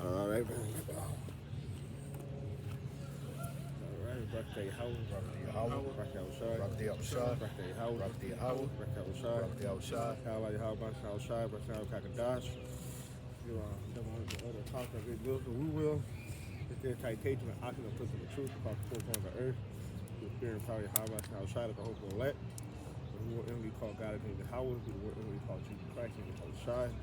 All right, man. All right, birthday house, Rakti Yahweh, birthday outside, Rakti Abshai, birthday house, Rakti Yahweh, birthday outside. Rakti Abshai. How like how much outside, birthday out Kakadash. You never want the other talk of it will, so we will. It's their citation and oxygen of the truth about the four corners of earth. The spirit and power of how much outside of the hope of elect. We will inwardly call God in the Howard, we will inwardly call Jesus Christ in the outside.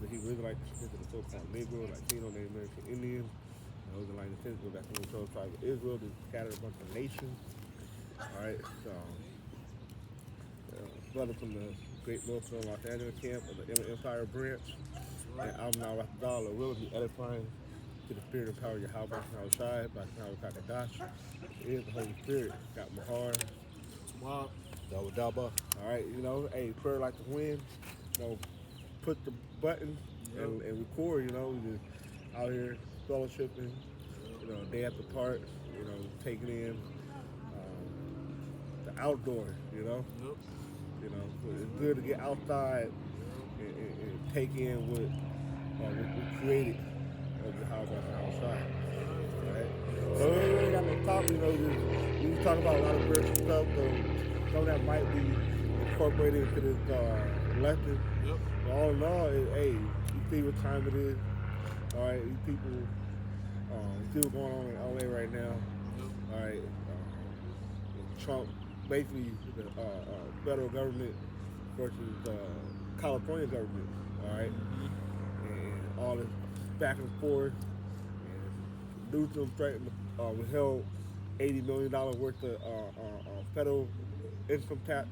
But he really like to stick to the so-called Negro, Latino, Native American Indian. Those are like the physical that's in the 12 tribes of Israel, they scattered a bunch of nations. Alright, so brother from the Great North Los Angeles camp of the Inner Empire branch. And I'm now at the dollar will be edifying to the spirit and power of Yahweh outside by Yahweh Kakadash. It is the Holy Spirit. Got my heart. Wow. Dawa Daba. All right, hey, prayer like the wind. Put the button Yep. and record. We just out here fellowshipping. Day after part. Taking in the outdoor. Yep. It's good to get outside and take in what we created of the house outside. Right? So we ain't got no talk, we talk about a lot of spiritual stuff, some of that might be incorporated into this lesson. Yep. But all in all, hey, you see what time it is. All right, these people, you see what's going on in LA right now. Yep. All right, Trump, basically the federal government versus California government. All right, and all this back and forth. And Newsom threatened withheld $80 million worth of federal income tax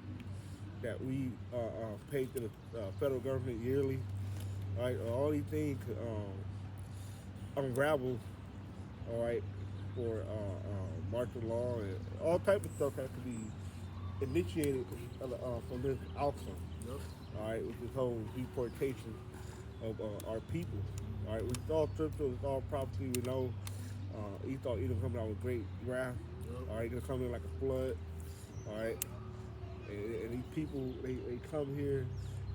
that we pay to the federal government yearly. All right, all these things could unravel. All right, for martial law and all type of stuff has to be initiated from this outcome. Yep. All right, with this whole deportation of our people. All right, it's all scriptural, it's all prophecy. We know Esau either coming out with great wrath. Yep. All right, gonna come in like a flood. All right, and these people they come here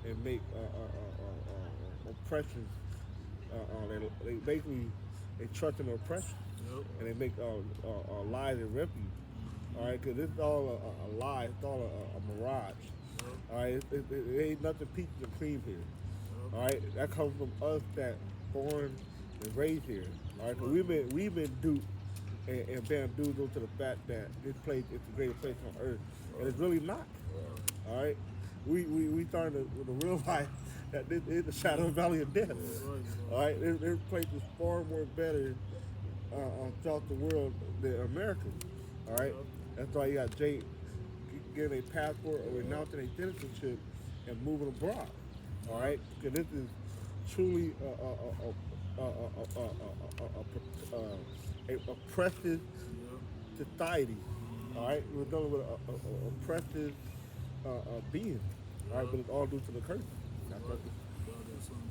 and make oppression. They basically they trust in oppression. Yep. And they make lies and refuge. All right, because it's all a lie. It's all a mirage. Yep. All right, it ain't nothing peaches and cream here. Yep. All right, that comes from us that born and raised here. All right, 'cause we've been duped and bamboozled to the fact that this place is the greatest place on earth, and it's really not. All right, we starting to realize that this is the shadow valley of death. All right, there's places far more better throughout the world than America. All right, that's why you got Jay getting a passport or renouncing a citizenship and moving abroad. All right, because this is truly a oppressive society. All right, we're dealing with a oppressive being. All right, but it's all due to the curse. That's what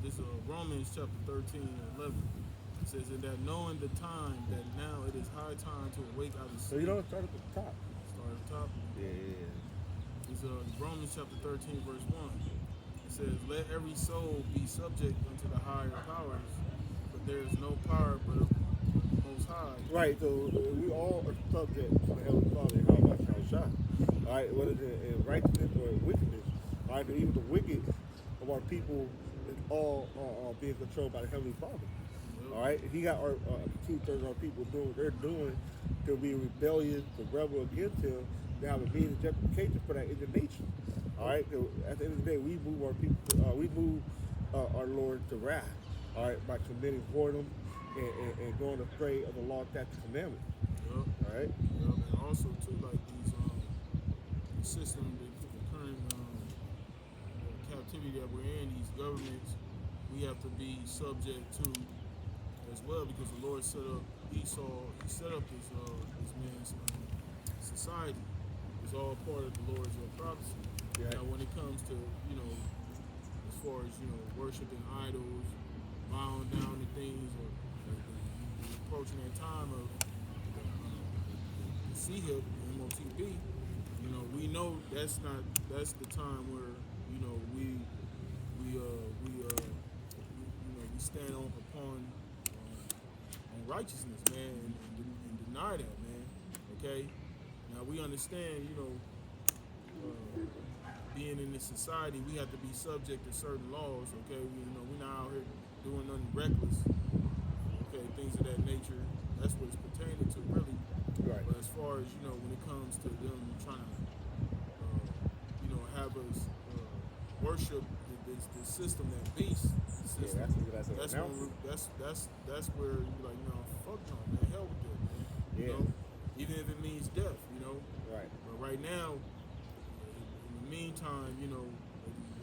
This is Romans chapter 13 and 11. It says, "In that knowing the time, that now it is high time to awake out of So sleep." you don't start at the top. Start at the top. Yeah. It's Romans chapter 13, verse 1. It says, "Let every soul be subject unto the higher powers, but there is no power but of the Most High." Right, so we all are subject to the Heavenly Father, how much our shot. All right, whether it's in righteousness or in wickedness. All right, even the wicked of our people is all being controlled by the Heavenly Father. All right, he got our 2/3 of our people doing what they're doing to be rebellious, to rebel against him, to have a means of justification for that in the nation. All right, so at the end of the day, we move our people, we move our Lord to wrath. All right, by committing whoredom and going astray of the law, statutes, and commandments. Yep. All right. Yep. And also too, like these system, the current captivity that we're in, these governments, we have to be subject to as well, because the Lord set up Esau. He set up this man's society. It's all part of the Lord's prophecy. Yeah. Now, when it comes to as far as worshiping idols, bowing down to things, or approaching that time of the CHIP, MOTB, we know that's the time where we stand upon righteousness, man, and deny that, man. Okay. Now we understand, being in this society, we have to be subject to certain laws. Okay, we're not out here doing nothing reckless. Okay, things of that nature. That's what it's pertaining to, really. Right. But as far as when it comes to them trying to, have us worship the system, that beast system. Yeah, that's where you're like, no, fuck no, man, hell with that, man. Yeah. Even if it means death, Right. But right now, in the meantime,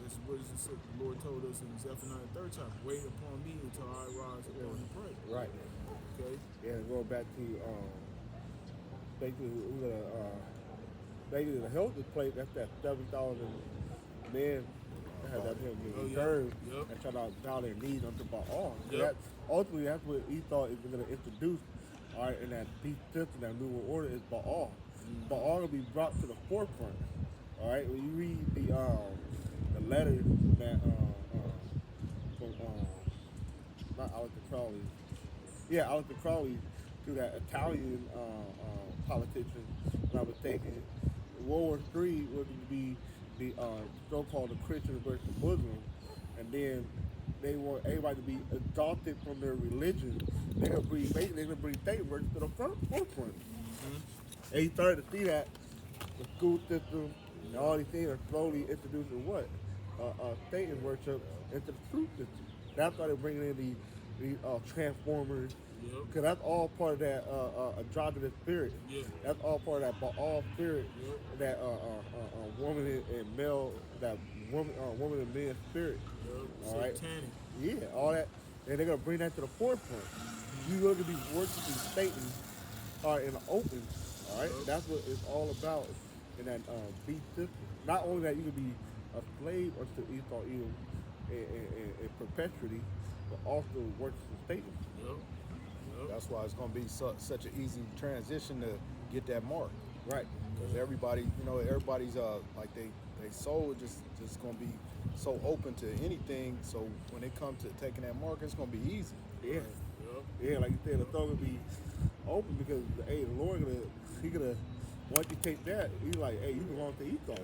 that's what the Lord told us in Zephaniah 3rd time, wait upon me until I rise upon and pray. Right. Okay. Yeah, going back to basically we're gonna basically the health place. That's that 7,000 men that had that him returned and try to bow their knees unto Baal. So Yep. ultimately that's what Esau is going to introduce. All right, in that beast system, that new world order is Baal. Baal will be brought to the forefront. All right, when you read the letters that from not Aleister Crowley, Aleister Crowley, to that Italian politician, if I'm not mistaken, World War III would be the so-called the Christian versus Muslim, and then they want everybody to be exalted from their religion. They're gonna bring Satan versus to the forefront. And he started to see that the school system and all these things are slowly introducing what Satan worship into the truth system. That's why they're bringing in the transformers. Because that's all part of that androgynous spirit. Yeah. That's all part of that Baal spirit, that woman and male, that woman and man spirit. All right. Satanic. Yeah, all that, and they're gonna bring that to the forefront. You're going to be worshiping Satan in the open. All right, that's what it's all about in that beast system. Not only that, you can be a slave unto Esau Edom in perpetuity, but also worship Satan. Yep. That's why it's going to be such an easy transition to get that mark. Right. Because everybody, everybody's like they soul is just going to be so open to anything. So when it comes to taking that mark, it's going to be easy. Yeah. Yeah, like you said, the soul will be open because the Lord gonna once you take that, he's like, hey, you belong to Esau.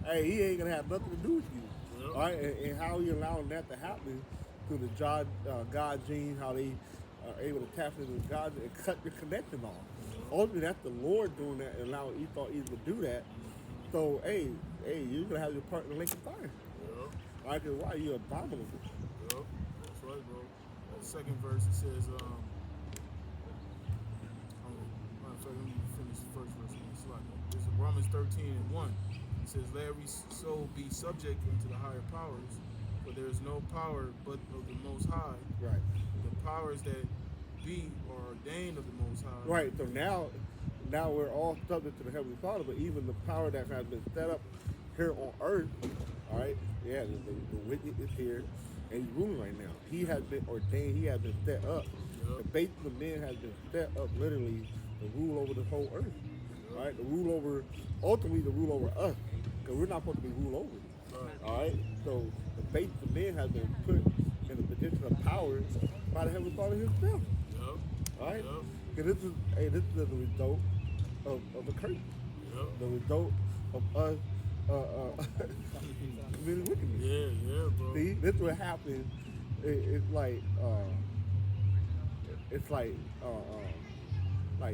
Right. He ain't gonna have nothing to do with you. All right, and how he allowing that to happen through the God gene, how they are able to tap into God and cut the connection off. Ultimately, that's the Lord doing that and allowing Esau even to do that. So, hey, you're gonna have your part in the lake of fire. All right, because why are you abominable? That's right, bro. The second verse, it says, let me finish the first verse on the slide. This is Romans 13:1. It says, let every soul be subject unto the higher powers, for there is no power but of the Most High. Right. The powers that be are ordained of the Most High. Right. So now we're all subject to the Heavenly Father, but even the power that has been set up here on earth, all right, yeah, the witness is here and he's ruling right now. He has been ordained, he has been set up. The base of the man has been set up literally to rule over the whole earth. Right? Ultimately to rule over us. Because we're not supposed to be ruled over. Alright? So the base of the man has been put in the position of power by the Heavenly Father himself. Alright? Because this is the result of the curse. The result of us committing wickedness. Yeah, bro. See, this is what happened. It's like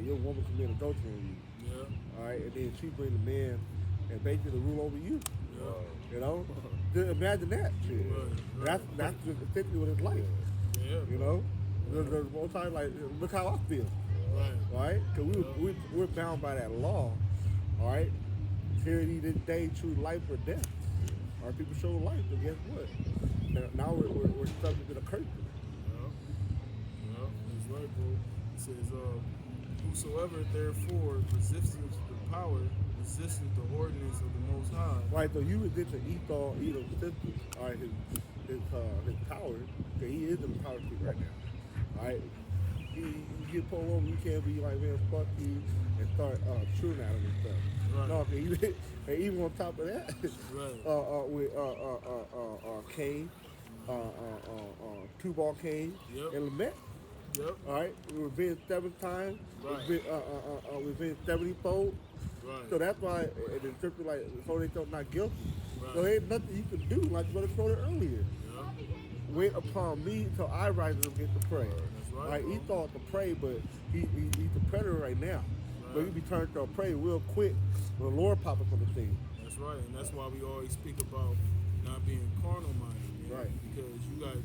your woman committed adultery on you. All right, and then she bring the man and basically rule over you. You know, just imagine that shit. That's just essentially what it's like. You know, the most time like look how I feel. Right? Because we're bound by that law. All right, tyranny this day, choose life or death. Our people show life, but guess what? Now we're subject to the curse. That's right, bro. It says, whosoever therefore resisteth the power, resisteth the ordinance of the Most High. Right, so you resist the Esau Edom's system, all right, his power, because he is in the power seat right now. All right, you get pulled over, you can't be like, man, fuck you, and start shooting at him and stuff. Right. No, and even on top of that, with Kane, two-ball Kane, and Lamette, Yep. All right, we revenge 7 times. Right. Revenge 70-fold. Right. So that's why the scripture like so they felt not guilty. Right. So there ain't nothing you can do, like Brother quoted earlier. Yeah. Wait upon me till I rise up against the prey. That's right. Like Bro. he thought to pray, but he's the predator right now. Right. But he be turned to a prey real quick when the Lord pop up on the thing. That's right, and that's why we always speak about not being carnal minded, man. Right. Because you got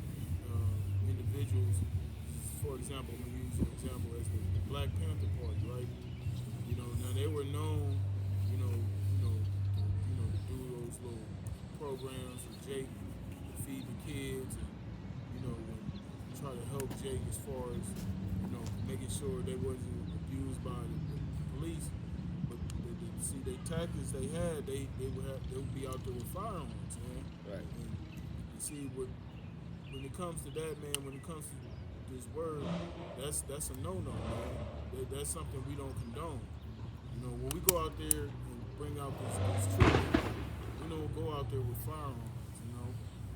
individuals, for example, I'm gonna use an example as the Black Panther Party, right? You know, now they were known, to do those little programs with Jake, to feed the kids, and try to help Jake as far as making sure they wasn't abused by the police. But see, the tactics they had, they would be out there with firearms, man. Right. And you see, when it comes to that, man, when it comes to this word, that's a no-no, man. That's something we don't condone. When we go out there and bring out this truth, we don't go out there with firearms.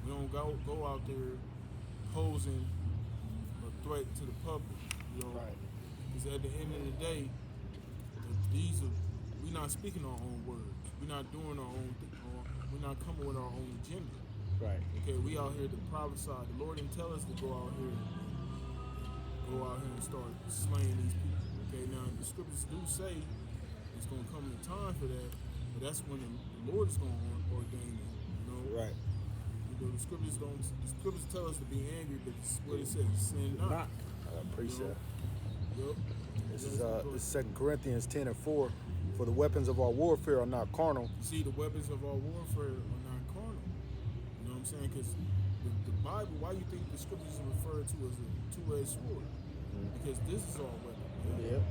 We don't go out there posing a threat to the public. Right. Because at the end of the day, we're not speaking our own words. We're not doing our own thing. We're not coming with our own agenda. Right. Okay, we out here to prophesy. The Lord didn't tell us to go out here and start slaying these people. Okay, now the scriptures do say it's going to come a time for that, but that's when the Lord is going to ordain it. Right. The scriptures tell us to be angry, but it's what it says, sin not. Precept. Yup. This is 2 Corinthians 10:4. For the weapons of our warfare are not carnal. You see, the weapons of our warfare are not carnal. You know what I'm saying? Because the Bible, why you think the scriptures are referred to as a two-edged sword? Because this is our weapon. Yep.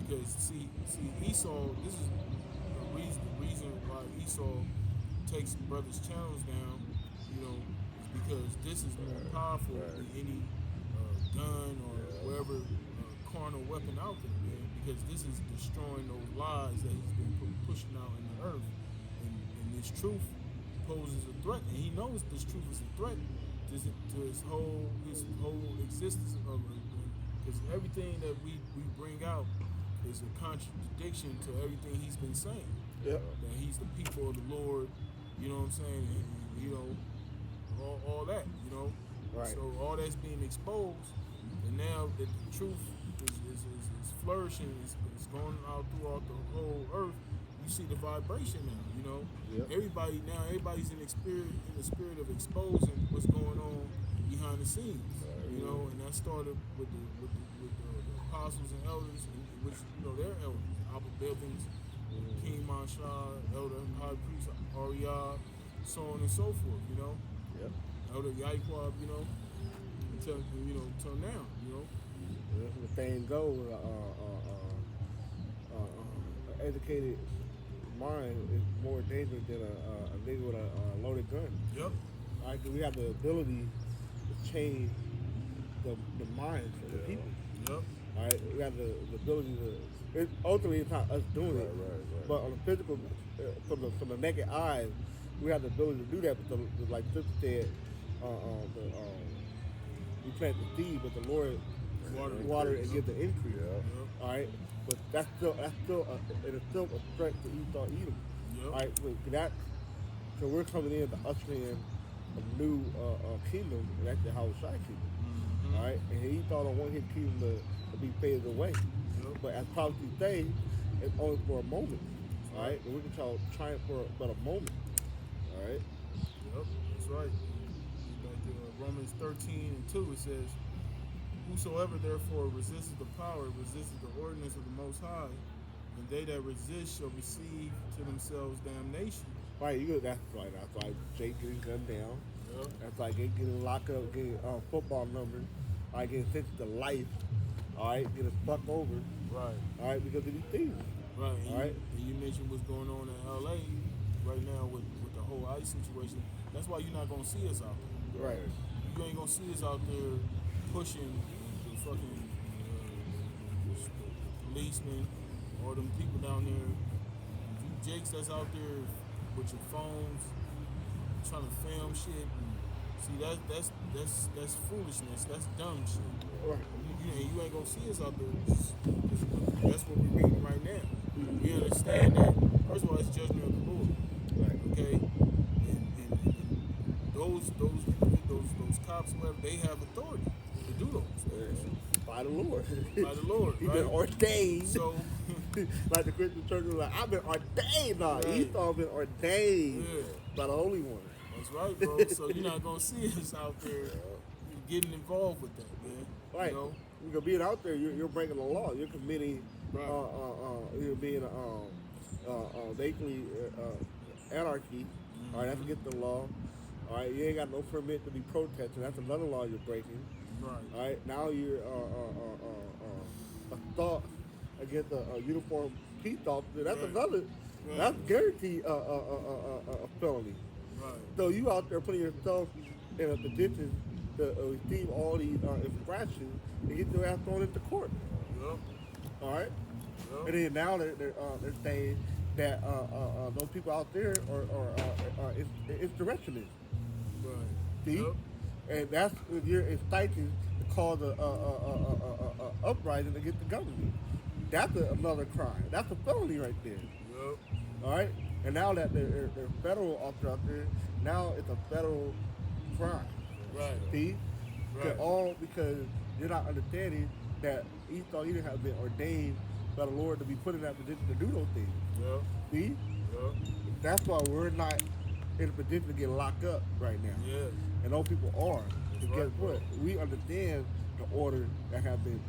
Because see, Esau. This is the reason why Esau takes brother's channels down. Is because this is more powerful than any gun or whatever carnal weapon out there, man. Because this is destroying those lies that he's been pushing out in the earth, and this truth poses a threat, and he knows this truth is a threat to his whole existence of it. Because everything that we bring out is a contradiction to everything he's been saying. Yep. That he's the people of the Lord. You know what I'm saying? And, all that. Right. So all that's being exposed, and now that the truth is flourishing, it's going out throughout the whole earth. You see the vibration now. Yep. Everybody's in the spirit of exposing what's going on behind the scenes. And that started with the apostles and elders, which they're elders, Abba Bivens, King Mashah, Elder High Priest Ariah, so on and so forth. Yep. Elder Yaiquab, until now. The thing goes, an educated mind is more dangerous than a nigga with a loaded gun. Yep. All right, 'cause we have the ability to change the minds of the people. Yep. All right, we have the ability to. Ultimately, it's not us doing it, Right. but on the physical, from the naked eye, we have the ability to do that. But like Sister said, we plant the seed, but the Lord water and give the increase. Yeah. All right, but it is still a threat to Esau Edom. Yep. All right, so we're coming in to usher in a new kingdom, and that's the Hawashai kingdom. Mm-hmm. All right, and he thought on one his kingdom to be faded away, but as prophecy say, it's only for a moment. All right, and we can triumph for but a moment. All right. Yep, that's right. Like Romans 13:2, it says, "Whosoever therefore resisteth the power, resisteth the ordinance of the Most High, and they that resist shall receive to themselves damnation." Right, that's right. That's like Jake getting gunned down. Yep. That's like getting locked up, getting football numbers. All right, getting sentenced to life. All right, getting fucked over. Right. All right, because of these things. Right. All right. And you mentioned what's going on in LA right now with the whole ICE situation. That's why you're not gonna see us out there. Right. You ain't gonna see us out there pushing the fucking policemen or them people down there. You jakes that's out there with your phones trying to film shit and See, that's foolishness. That's dumb shit. Right. You ain't gonna see us out there. That's what we're reading right now. We understand that. First of all, it's judgment of the Lord. Right. Okay, and those cops, whoever, they have authority to do those things By the Lord. by the Lord, He's right? been ordained. So, Like the Christian church was like, I've been ordained. No, Right. Esau been ordained Yeah. by the Holy One. that's right, bro. So you're not gonna see us out there getting involved with that, man. Right. You know? Because being out there, you're breaking the law. You're committing, Right. you're being, basically, anarchy. All right, that's against the law. All right, you ain't got no permit to be protesting. That's another law you're breaking. Right. All right, now you're assault against a uniform peace officer. That's Right. another. Right. That's guaranteed a felony. Right. So you out there putting yourself in a position to receive all these infractions and get your ass thrown into court. Yep. All right, Yep. and then now they're saying that those people out there are insurrectionists. Right. See, Yep. and that's when you're inciting to cause a uprising against the government. That's another crime. That's a felony right there. Yep. All right, and now that they're federal officer out there, now it's a federal crime. Right. See, Right. all because you're not understanding that Esau either has been ordained by the Lord to be put in that position to do those things. Yep. See, Yep. that's why we're not in a position to get locked up right now. Yeah. And those people are. That's But right, guess bro. what? We understand the order that have been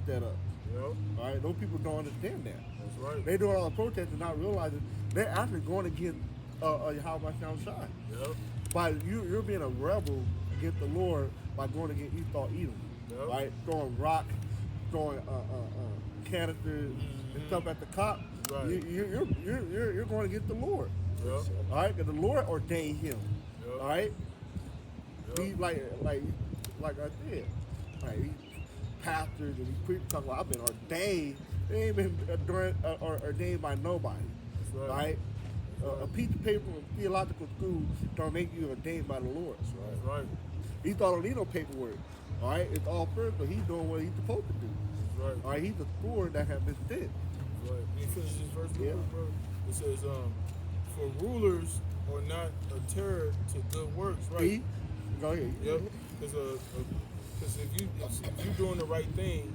set up. Yep. All right, those people don't understand that. That's right. They doing all the protests and not realizing they're actually going against Yahweh Shai. Yep. By you're being a rebel against the Lord by going against Esau Edom. Yep. Right, throwing rocks, throwing canisters and stuff at the cop. Right. You're going against the Lord. Yep. All right, because the Lord ordained him. Yep. All right. Yep. He like I said, like these pastors and these preachers talk about I've been ordained. They ain't been ordained by nobody. That's right. All right. A piece of paper from theological school don't make you ordained by the Lord. That's right. He don't need no paperwork. All right, it's all spiritual. He's doing what he's supposed to do. That's right. All right, he's the sword that has been sent. That's right. Let me finish this verse real Yeah. quick, bro. It says, for rulers are not a terror to good works, right? See? Go ahead. Yep. Because if you're doing the right thing,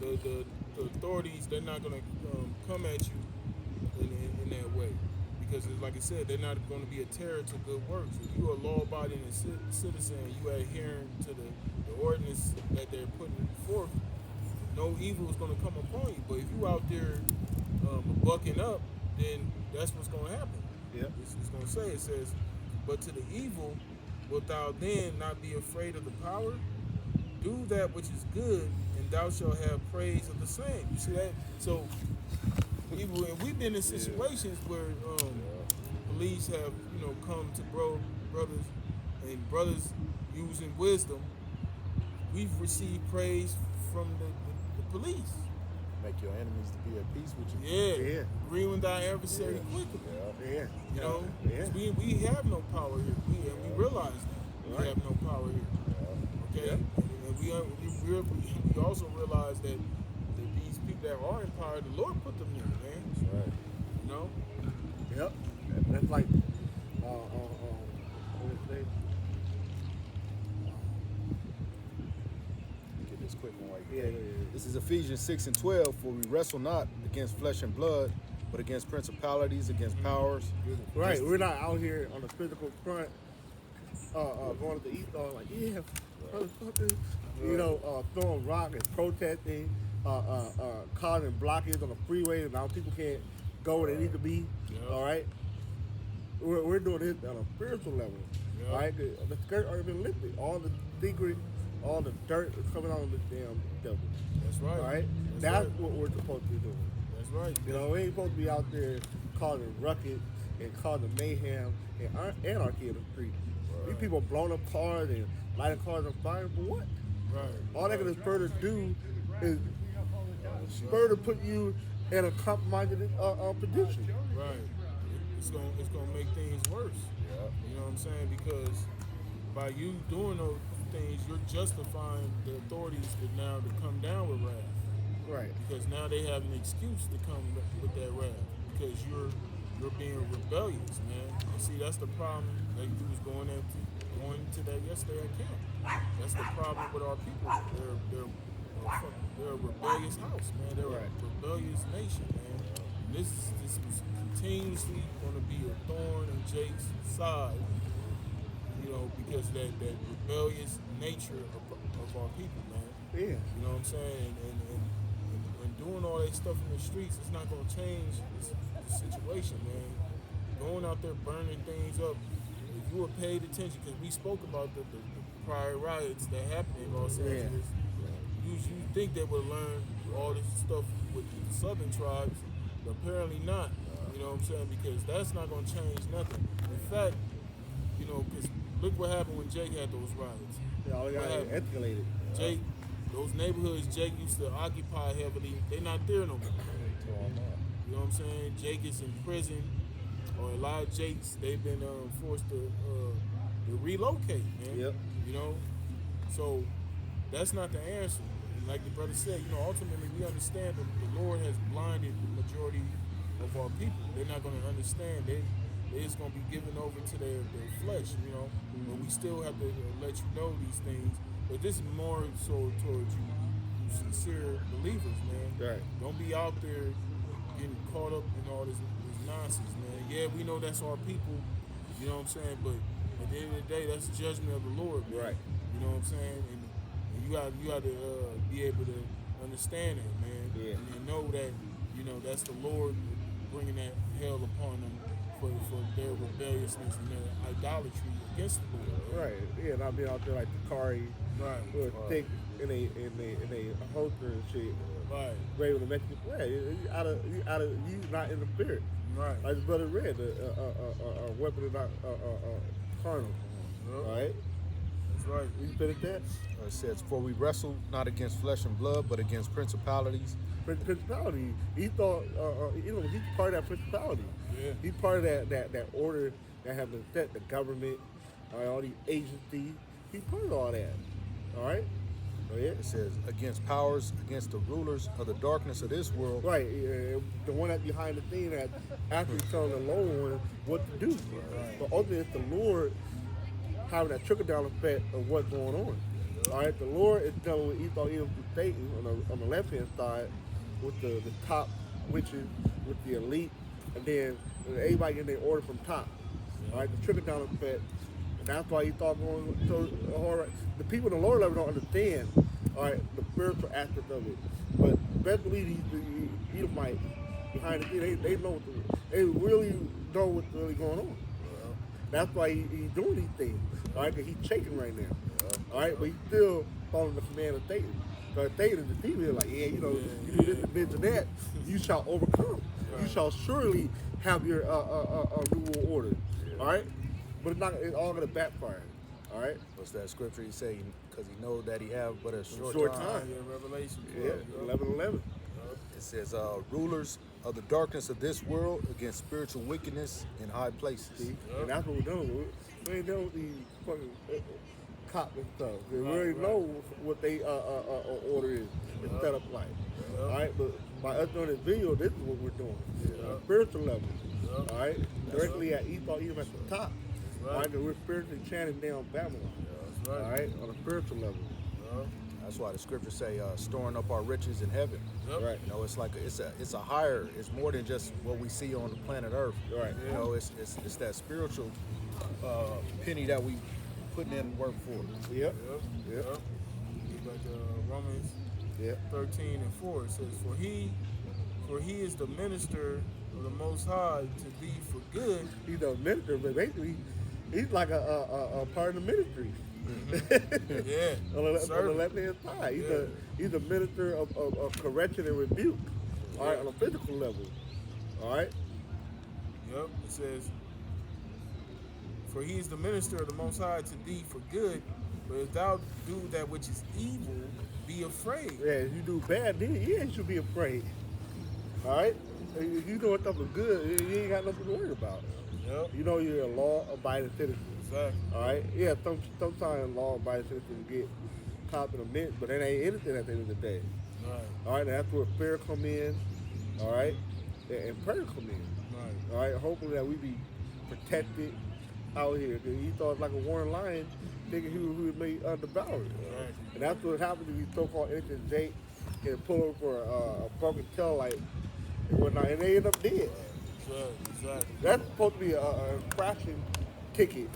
the authorities, they're not gonna come at you in that way. Because like I said, they're not going to be a terror to good works. If you're a law-abiding citizen, you adhering to the ordinance that they're putting forth, no evil is going to come upon you. But if you out there bucking up, then that's what's going to happen. Yep. It's going to say, it says, but to the evil, wilt thou then not be afraid of the power? Do that which is good, and thou shalt have praise of the same. You see that? So we've been in situations where police have, come to brothers, and brothers using wisdom. We've received praise from the police. Make your enemies to be at peace with you. Yeah. Yeah. Agree with thy adversary quickly. Yeah. You know, Yeah. 'cause we have no power here. We realize that we Right. have no power here. Okay, Yeah. and we also realize that these people that are in power, the Lord put them there, man. That's right. You know, Yep. That's like, what is it? Get this quick one right Yeah, here. yeah, yeah. This is Ephesians 6:12. For we wrestle not against flesh and blood, but against principalities, against powers. Right, against- we're not out here on the physical front, going to the east, like, yeah, motherfuckers, throwing rock and protesting, causing blockades on the freeway, and now people can't go where they need to be. Yeah. All right, we're doing this on a spiritual level. Yeah. All right, the skirt already been lifted. All the secret, all the dirt is coming on this damn devil. that's right. All right, That's that's right. what we're supposed to be doing. That's right. We ain't supposed to be out there causing ruckus and causing mayhem and anarchy in the street. These people blowing up cars and lighting cars on fire for what? Right. All they can further do is further put you in a compromising position. Right. It's gonna make things worse. Yeah. You know what I'm saying? Because by you doing those things, you're justifying the authorities to come down with wrath. Right. Because now they have an excuse to come with that wrath because you're being rebellious, man. And see, that's the problem. Like you was going into that yesterday at camp. That's the problem with our people. They're a rebellious house, man. They're Right. a rebellious nation, man. And this is continuously going to be a thorn in Jake's side, because that rebellious nature of our people, man. Yeah. You know what I'm saying? And doing all that stuff in the streets, it's not going to change the situation, man. Going out there burning things up, if you were paid attention, because we spoke about the prior riots that happened in Los Angeles, you think they would learn all this stuff with the southern tribes, but apparently not. You know what I'm saying? Because that's not going to change nothing. In fact, because look what happened when Jake had those riots. Yeah, all they got is escalated. Jake, those neighborhoods Jake used to occupy heavily, they're not there no more. You know what I'm saying? Jake is in prison, or a lot of Jakes, they've been forced to relocate, man. Yep. So that's not the answer. And like the brother said, ultimately we understand that the Lord has blinded the majority of our people. They're not going to understand. They're just going to be given over to their flesh, But we still have to let you know these things. But this is more so towards you sincere believers, man. Right. Don't be out there getting caught up in all this nonsense, man. Yeah, we know that's our people, you know what I'm saying? But at the end of the day, that's the judgment of the Lord, man. Right. You know what I'm saying? And you got to be able to understand that, man. Yeah. And know that, that's the Lord bringing that hell upon them for their rebelliousness and their idolatry against the Lord. Right. Yeah, not being out there like the Kari, Right. with a thick in a holster and shit. Right. Ready to make you play. You not in the spirit. Right. Like his brother read, a weapon is not carnal. Yep. All right. That's right. You finish that? It says, "For we wrestle not against flesh and blood, but against principalities." Principality. He thought, he's part of that principality. Yeah. He's part of that order that have been set, the government, all these agencies. He's part of all that. All right. Oh, yeah. It says, "Against powers, against the rulers of the darkness of this world." Right, the one that's behind the thing that actually telling the lower one what to do. But ultimately, it's the Lord having that trickle down effect of what's going on. All right, the Lord is dealing with Esau, Edom, through Satan on the left hand side with the top witches, with the elite, and then everybody getting their order from top. All right, the trickle down effect. And that's why he thought going so hard. The people in the lower level don't understand, all right, the spiritual aspect of it. But best believe the Edomite behind the thing, they know they really know what's really going on. That's why he's doing these things, all right, because he's shaking right now. All right, but he's still following the command of Satan. Because Satan is deceiving him, like, you do this and this and that, you shall overcome. You shall surely have your new world order. All right? But it's all going to backfire. All right? What's that scripture he say? Because he knows that he have but a Short time. Yeah, Revelation 12. Yeah, 11:11. It says, "Rulers of the darkness of this world against spiritual wickedness in high places." See? And that's what we're doing. We ain't dealing with these fucking cop and stuff. We already know what they order is. It's set up like. All right? But by us doing this video, this is what we're doing. On a spiritual level. All right? Directly at Esau, Edom at the top. All right? Because we're spiritually chanting down Babylon. That's right. All right? On a spiritual level. That's why the scriptures say, "Storing up our riches in heaven." Yep. Right. It's like it's a higher. It's more than just what we see on the planet Earth. Right. It's that spiritual penny that we putting in work for. Yep. Yep. Like Romans Yep. 13:4, it says, For he is the minister of the Most High to thee for good. He's a minister, but basically, he's like a part of the ministry. Yeah. on the left hand side. He's a minister of correction and rebuke. All right, on a physical level. All right. Yep. It says, For he is the minister of the Most High to thee for good, but if thou do that which is evil, be afraid. Yeah, if you do bad, then you should be afraid. All right. If you doing something good, you ain't got nothing to worry about. Yep. You know you're a law-abiding citizen. Exactly. All right, yeah. Sometimes law-abiding citizens get caught in a mix, but that ain't anything at the end of the day. Right. All right, and that's where fear come in. All right, and prayer come in. Right. All right, hopefully that we be protected out here. Cause he thought like a warring lion, thinking he would be devoured. Right. And that's what happens if you so-called innocent Jake and pull over for a broken tail light and whatnot, and they end up dead. Exactly. That's supposed to be a infraction ticket,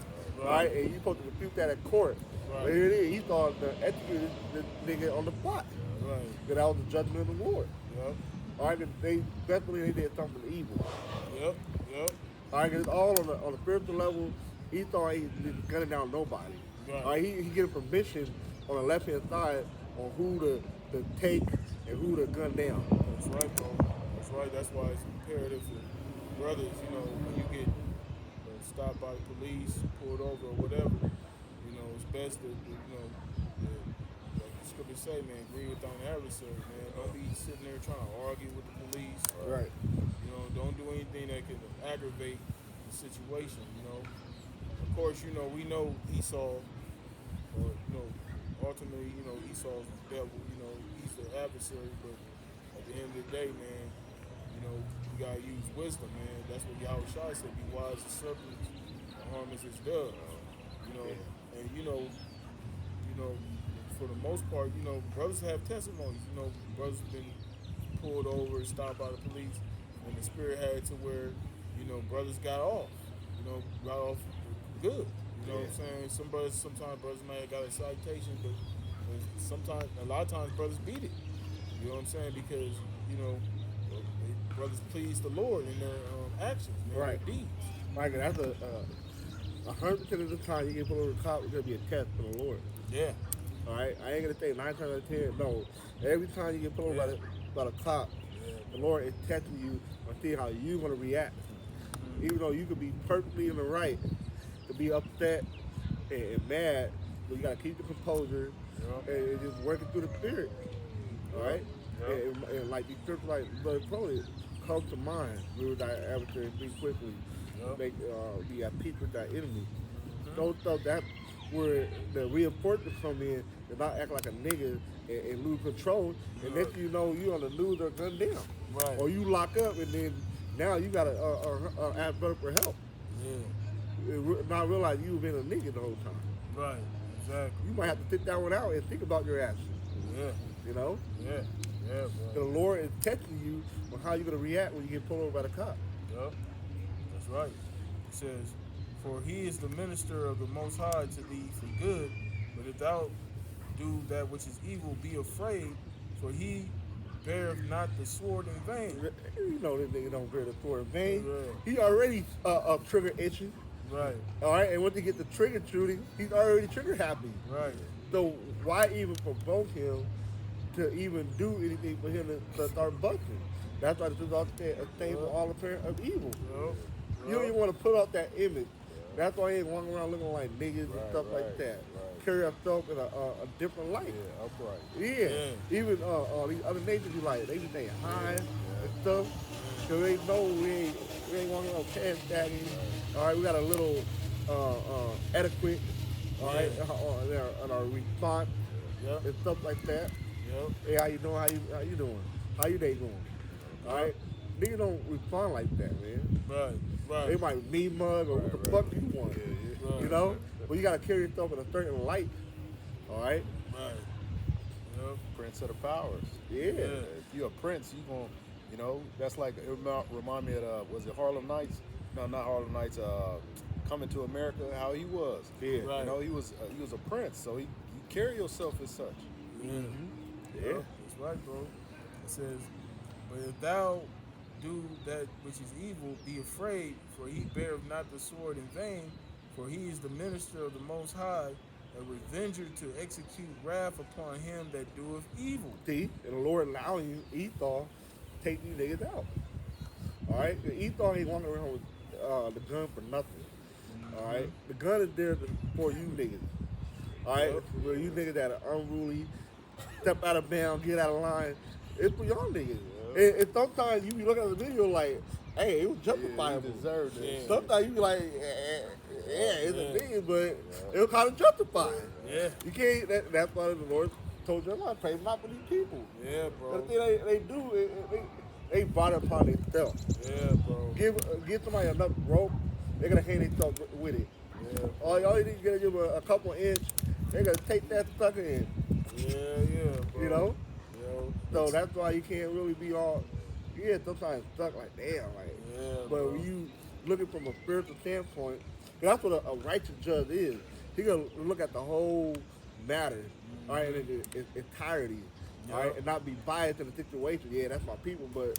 right? And you supposed to dispute that at court. Right. But here it is. He thought to execute this nigga on the spot. Right. Because that was the judgment of the Lord. Yep. All right, 'cause they definitely did something evil. Yep. Yep. All right, 'cause it's all on the spiritual level. He thought he was gunning down nobody. Right. All right, he get permission on the left hand side on who to take and who to gun down. That's right, bro. That's right. That's why it's imperative for brothers, when you get stopped by the police, pulled over or whatever, it's best to, like the scripture say, man, agree with thine adversary, man. Don't be sitting there trying to argue with the police. Right. Don't do anything that can aggravate the situation, Of course, we know Esau, or, ultimately, Esau's the devil, he's the adversary, but at the end of the day, man, you gotta use wisdom, man. That's what Yahweh Shai said, be wise as serpents, and harmless as doves. And for the most part, brothers have testimonies. Brothers been pulled over, stopped by the police, and the Spirit had it to where, brothers got off. Got off good. You know what I'm saying? Sometimes brothers may have got a citation, but a lot of times brothers beat it. You know what I'm saying? Because, brothers please the Lord in their actions, man, Right. their deeds. Like that's 100% of the time you get pulled over the cop, it's gonna be a test for the Lord. Yeah. All right, I ain't gonna say 9 times out of 10. No, every time you get pulled over by the cop, the Lord is testing you and see how you gonna react. Even though you could be perfectly in the right, to be upset and mad, but you gotta keep the composure and just working through the Spirit. All right, and like the scripture, like Brother Crowley, come to mind. Rule thy adversary and speak quickly. Make be at peace with thy enemy. Those stuff that's where the reinforcements come in to not act like a nigga and lose control. And next you know you on the news or gunned down. Right. Or you lock up and then now you gotta ask brother for help. Yeah. Not realize you've been a nigga the whole time. Right. Exactly. You might have to sit that one out and think about your actions. Yeah. You know? Yeah. Yeah, The bro. Lord is testing you on how you're gonna react when you get pulled over by the cop. Yep. That's right. It says, for he is the minister of the Most High to thee for good, but if thou do that which is evil, be afraid, for he beareth not the sword in vain. You know this nigga don't bear the sword in vain. Yeah. He already trigger itching. Right. All right, and once he gets the trigger shooting, he's already trigger happy. Right. So why even provoke him to even do anything for him to start busting? That's why this is all staying for all the parent of evil. Yep. You don't even want to put out that image. That's why he ain't walking around looking like niggas and stuff like that. Right. Carry ourselves in a different light. Yeah, upright. Yeah. Even these other nations be like, they be saying hi and stuff. Cause they know we ain't walking around pants stacking. All right, we got a little etiquette. All right, on our response and stuff like that. Yep. Hey, how you doing? How you doing? How you day going? All right, niggas don't respond like that, man. Right. Right. They might me mug or what the fuck you want. Right. You know? But you gotta carry yourself in a certain light. All right? Right. Yep. Prince of the powers. Yeah. If you're a prince, you gonna, that's like, it remind me of, was it Harlem Nights? No, not Harlem Nights. Coming to America, how he was. Yeah. Right. He was a prince, so you carry yourself as such. Yeah. Yeah. That's right, bro. It says, but if thou do that which is evil, be afraid, for he beareth not the sword in vain, for he is the minister of the Most High, a revenger to execute wrath upon him that doeth evil. See, and the Lord allowing you, Esau, take these niggas out. All right? And Esau ain't walking around with the gun for nothing. All right? The gun is there for you niggas. All right? For you niggas that are unruly, step out of bounds, get out of line. It's for y'all niggas. And sometimes you be looking at the video like, hey, it was justifiable. You deserve this. Sometimes you be like, it's a thing, but it'll kind of justify it. Yeah. You can't. That's why the Lord told Jeremiah, pray not for these people. Yeah, bro. The thing they do, they brought it upon themselves. Yeah, bro. Give somebody enough rope, they're gonna hang themselves with it. Yeah. All you need to give a couple inch, they're gonna take that sucker in. Yeah, bro. You know. Yo, So that's why you can't really be all. Yeah, sometimes stuck like damn, like. Yeah, but bro. when you looking from a spiritual standpoint, that's what a righteous judge is. He gonna look at the whole matter, all right, in its entirety, all right, and not be biased in the situation. Yeah, that's my people, but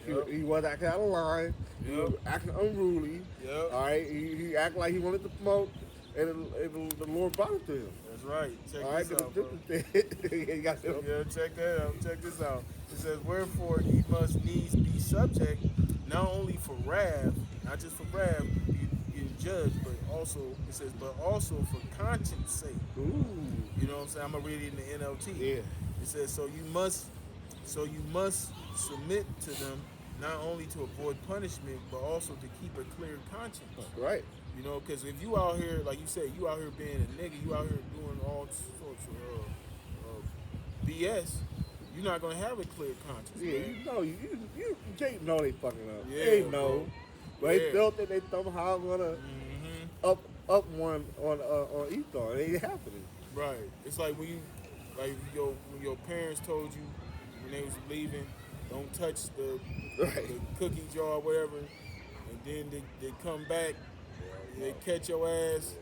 he was acting out of line. He was acting unruly. Yep. All right, he acted like he wanted to promote, and the Lord brought it to him. That's right. Check All right, this out, bro. Check that out. Check this out. It says, wherefore ye must needs be subject, not only for wrath, not just for wrath, you judge, but also, it says, but also for conscience sake. Ooh. You know what I'm saying? I'm going to read it in the NLT. Yeah. It says, so you must submit to them, not only to avoid punishment, but also to keep a clear conscience. Right. You know, because if you out here, like you said, you out here being a nigga, you out here doing all sorts of BS, you're not gonna have a clear conscience. Yeah, man. you know, you can't know they fucking up. Yeah, they know, bro. but they still think they somehow gonna up one on Esau. It ain't happening. Right. It's like when your parents told you when they was leaving, don't touch the cookie jar or whatever, and then they come back, they catch your ass.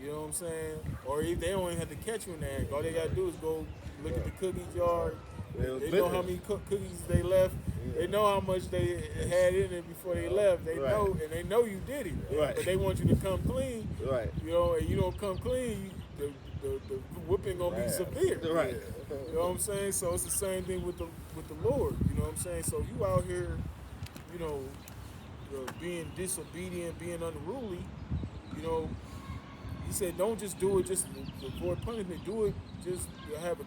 You know what I'm saying? Or if they don't even have to catch you in the act, all they gotta do is go look at the cookie jar. They know how many cookies they left. Yeah. They know how much they had in it before they left. They know, and they know you did it. Right. But they want you to come clean. Right. You know, and you don't come clean, the whipping gonna be severe. Right. You know what I'm saying? So it's the same thing with the Lord. You know what I'm saying? So you out here, you know, being disobedient, being unruly. You know, he said, don't just do it just to avoid punishment. Do it just to have a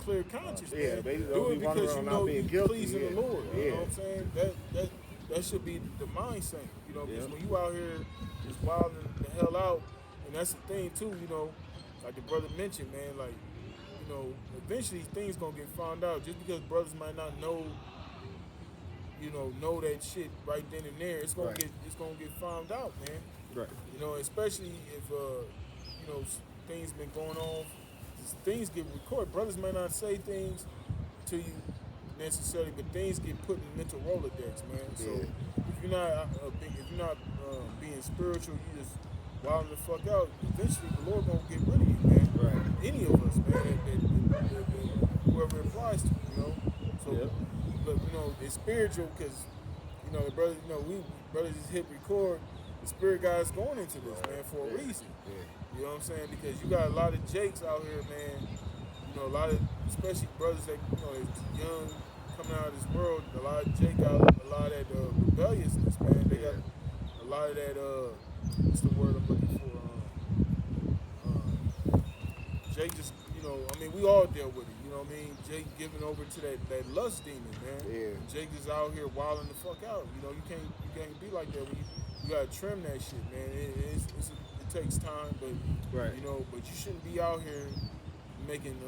clear conscience. Yeah, man. baby, Do it because you know you're pleasing the Lord. Yeah. You know what I'm saying? That should be the mindset. You know, because when you out here just wilding the hell out, and that's the thing too. You know, like the brother mentioned, man. Like, you know, eventually things gonna get found out. Just because brothers might not know, know that shit right then and there, it's gonna get found out, man. Right. You know, especially if things been going on, things get recorded. Brothers may not say things to you necessarily, but things get put in mental Rolodex, man. So if you're not being spiritual, you just wilding the fuck out. Eventually, the Lord gonna get rid of you, man. Right. Any of us, man. That whoever it applies to, you know. So, but it's spiritual because the brothers, we brothers just hit record. The Spirit God's going into this, man, for a reason. Yeah. You know what I'm saying? Because you got a lot of Jakes out here, man. A lot of, especially brothers that, that's young, coming out of this world, a lot of Jake got a lot of that rebelliousness, man. They got a lot of that, what's the word I'm looking for? Jake just, we all dealt with it, you know what I mean? Jake giving over to that lust demon, man. Yeah. Jake is out here wilding the fuck out. You can't be like that when you gotta trim that shit, man. It takes time, but but you shouldn't be out here making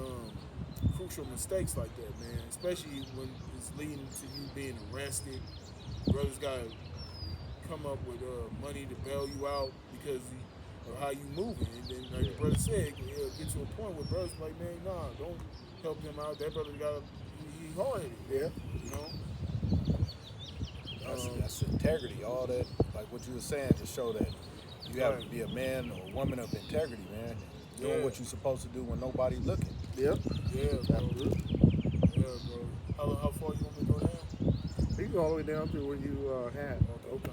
crucial mistakes like that, man. Especially when it's leading to you being arrested. Brothers gotta come up with money to bail you out because of how you moving. And then, like the brother said, it'll get to a point where brothers like, man, nah, don't help him out. That brother he hard-headed. Yeah. That's integrity. All that, like what you were saying, to show that you have to be a man or a woman of integrity, man. Doing what you're supposed to do when nobody's looking. Yep. Yeah, bro. Yeah, bro. How far you want me to go down? You go all the way down to where you had. Okay.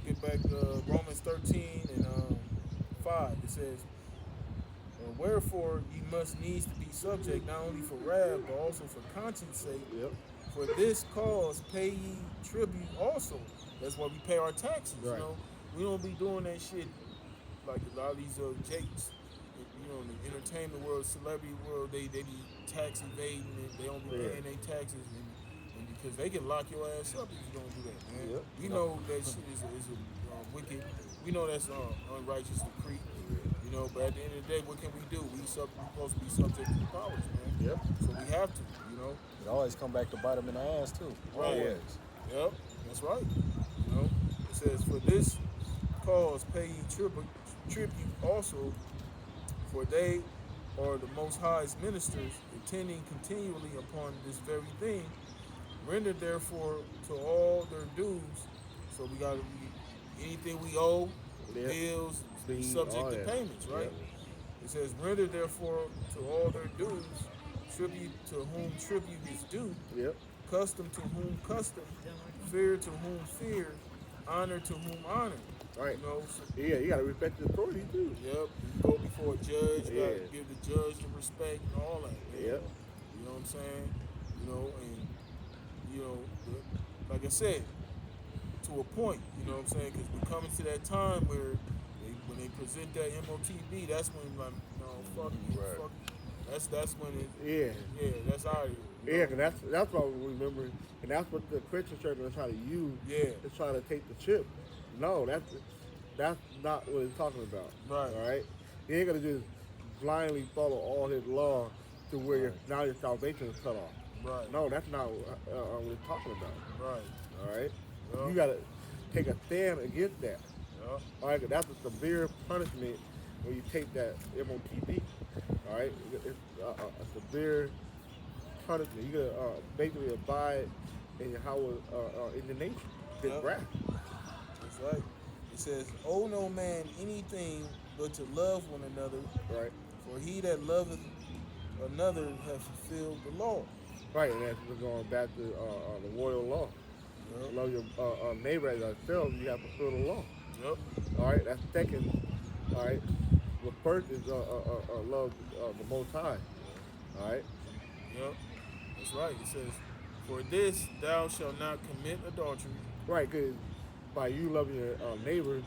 Get back to Romans 13 and 5. It says, wherefore ye must needs to be subject, not only for wrath, but also for conscience sake. Yep. For this cause pay ye tribute also. That's why we pay our taxes. Right. We don't be doing that shit like a lot of these Jakes. In the entertainment world, celebrity world, they be tax evading and they don't be paying their taxes. And because they can lock your ass up if you don't do that, man. Yep. We know that shit is a wicked. We know that's unrighteous decree. You know, but at the end of the day, what can we do? We supposed to be subject to the powers, man. Yep. So we have to, you know. It always come back to bite them in the ass too. Right. Always. Yep, that's right. You know, it says, for this cause pay ye tribute also, for they are the Most High's ministers, attending continually upon this very thing. Render therefore to all their dues. So we got to be anything we owe, Yep. bills, Fee, subject all to that. payments, right? Yep. It says, render therefore to all their dues, tribute to whom tribute is due, Yep. custom to whom custom, fear to whom fear, honor to whom honor. Right. You know, so, Yeah, you gotta respect the authority too. yep, you go before a judge, you Yeah. gotta give the judge the respect and all that. Man. Yep. You know what I'm saying? You know, and you know, like I said, to a point. You know what I'm saying? Because we're coming to that time where when they present that MOTB, that's when like, no, fuck you, Right. fuck. That's when it. Yeah. Yeah, that's out of here. you Yeah, know? 'cause that's what we remember, and that's what the Christian church is trying to use. Yeah. To try to take the chip. No, that's not what it's talking about. Right. All right. You ain't gonna just blindly follow all his law to where now your salvation is cut off. Right. No, that's not what it's talking about. Right. All right. Yeah. You gotta take a stand against that. Yeah. All right. 'Cause that's a severe punishment when you take that MOTB. All right. It's a severe punishment. You gotta basically abide in how in the nature. His Yep. wrath. That's right. It says, owe no man anything but to love one another, Right. for he that loveth another hath fulfilled the law. Right, and that's going back to the royal law. Yep. Love your neighbor as yourself. You have to fulfill the law. Yep. All right, that's second. All right, the first is love the Most High. All right, Yep. That's right. It says, for this thou shalt not commit adultery. right, because by you loving your neighbor,